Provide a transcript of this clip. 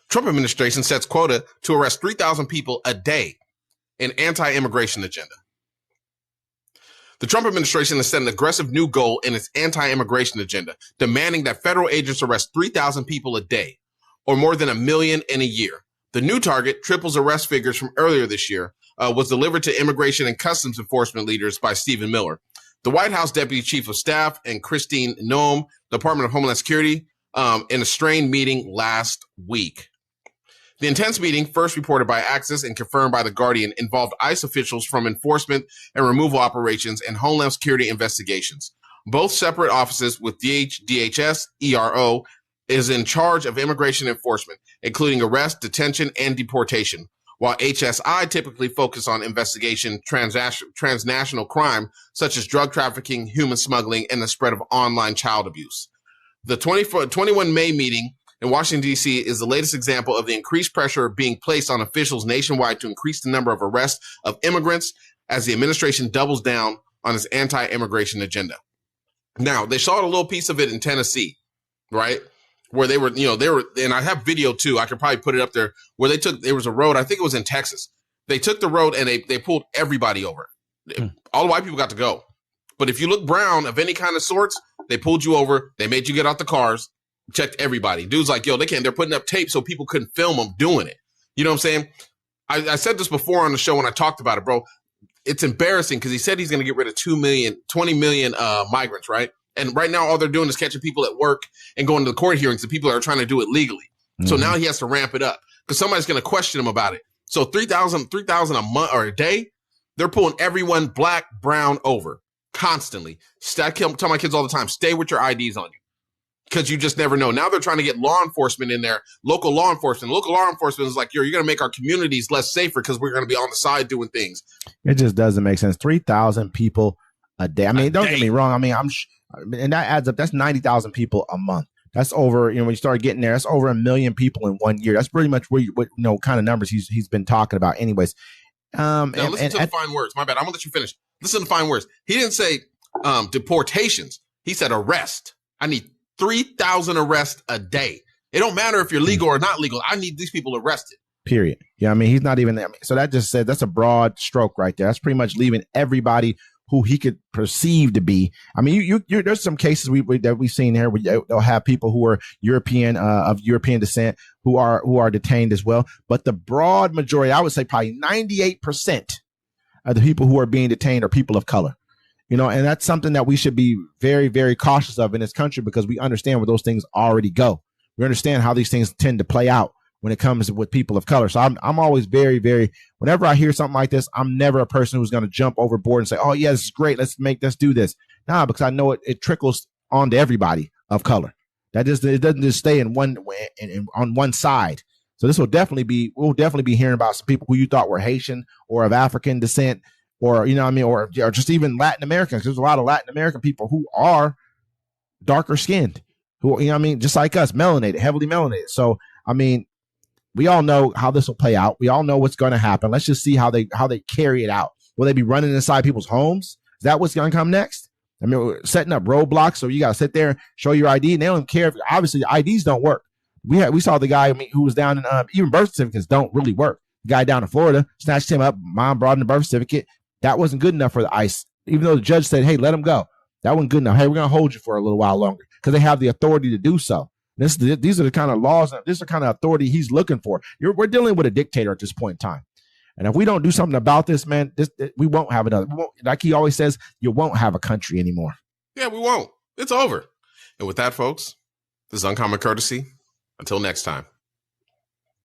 Trump administration sets quota to arrest 3,000 people a day in anti-immigration agenda. The Trump administration has set an aggressive new goal in its anti-immigration agenda, demanding that federal agents arrest 3,000 people a day, or more than 1 million in a year. The new target triples arrest figures from earlier this year, was delivered to immigration and customs enforcement leaders by Stephen Miller. The White House Deputy Chief of Staff and Kristi Noem, Department of Homeland Security, in a strained meeting last week. The intense meeting, first reported by Axios and confirmed by The Guardian, involved ICE officials from enforcement and removal operations and Homeland Security investigations. Both separate offices with DHS, ERO, is in charge of immigration enforcement, including arrest, detention, and deportation, while HSI typically focus on investigation transnational crime, such as drug trafficking, human smuggling, and the spread of online child abuse. The 21 May meeting in Washington, D.C. is the latest example of the increased pressure being placed on officials nationwide to increase the number of arrests of immigrants as the administration doubles down on its anti-immigration agenda. Now, they shot a little piece of it in Tennessee, right? Where they were, and I have video too. I could probably put it up there where there was a road. I think it was in Texas. They took the road and they pulled everybody over. All the white people got to go. But if you look brown of any kind of sorts, they pulled you over. They made you get out the cars. Checked everybody. Dude's like, yo, they're putting up tape so people couldn't film them doing it. You know what I'm saying? I said this before on the show when I talked about it, bro. It's embarrassing because he said he's going to get rid of 20 million migrants, right? And right now, all they're doing is catching people at work and going to the court hearings and people that are trying to do it legally. Mm-hmm. So now he has to ramp it up because somebody's going to question him about it. So 3,000 a month or a day, they're pulling everyone black, brown over constantly. I tell my kids all the time, stay with your IDs on you. Because you just never know. Now they're trying to get law enforcement in there, local law enforcement. Local law enforcement is like, you're going to make our communities less safer because we're going to be on the side doing things. It just doesn't make sense. 3,000 people a day. I mean, don't get me wrong. I mean, and that adds up. That's 90,000 people a month. That's over, when you start getting there, that's over 1 million people in 1 year. That's pretty much what kind of numbers he's been talking about anyways. Now listen to the fine words. My bad. I'm going to let you finish. Listen to the fine words. He didn't say deportations. He said arrest. I need 3,000 arrests a day. It don't matter if you're legal or not legal. I need these people arrested. Period. Yeah, I mean, he's not even there. So that just said that's a broad stroke right there. That's pretty much leaving everybody who he could perceive to be. I mean, you there's some cases that we've seen here where they'll have people who are European of European descent who are detained as well. But the broad majority, I would say probably 98% of the people who are being detained are people of color. And that's something that we should be very, very cautious of in this country because we understand where those things already go. We understand how these things tend to play out when it comes with people of color. So I'm always very, very, whenever I hear something like this, I'm never a person who's going to jump overboard and say, oh, yeah, this is great. Let's do this. Nah, because I know it trickles onto everybody of color. It doesn't just stay on one side. So we'll definitely be hearing about some people who you thought were Haitian or of African descent, or, or just even Latin Americans. There's a lot of Latin American people who are darker skinned, who, just like us, melanated, heavily melanated. So, we all know how this will play out. We all know what's going to happen. Let's just see how they carry it out. Will they be running inside people's homes? Is that what's going to come next? We're setting up roadblocks. So you got to sit there, show your ID, and they don't care if, obviously, IDs don't work. We saw the guy who was down in, even birth certificates don't really work. The guy down in Florida snatched him up. Mom brought in the birth certificate. That wasn't good enough for the ICE, even though the judge said, hey, let him go. That wasn't good enough. Hey, we're going to hold you for a little while longer because they have the authority to do so. These are the kind of laws, this is the kind of authority he's looking for. We're dealing with a dictator at this point in time. And if we don't do something about this, man, we won't have another. Like he always says, you won't have a country anymore. Yeah, we won't. It's over. And with that, folks, this is Uncommon Courtesy. Until next time.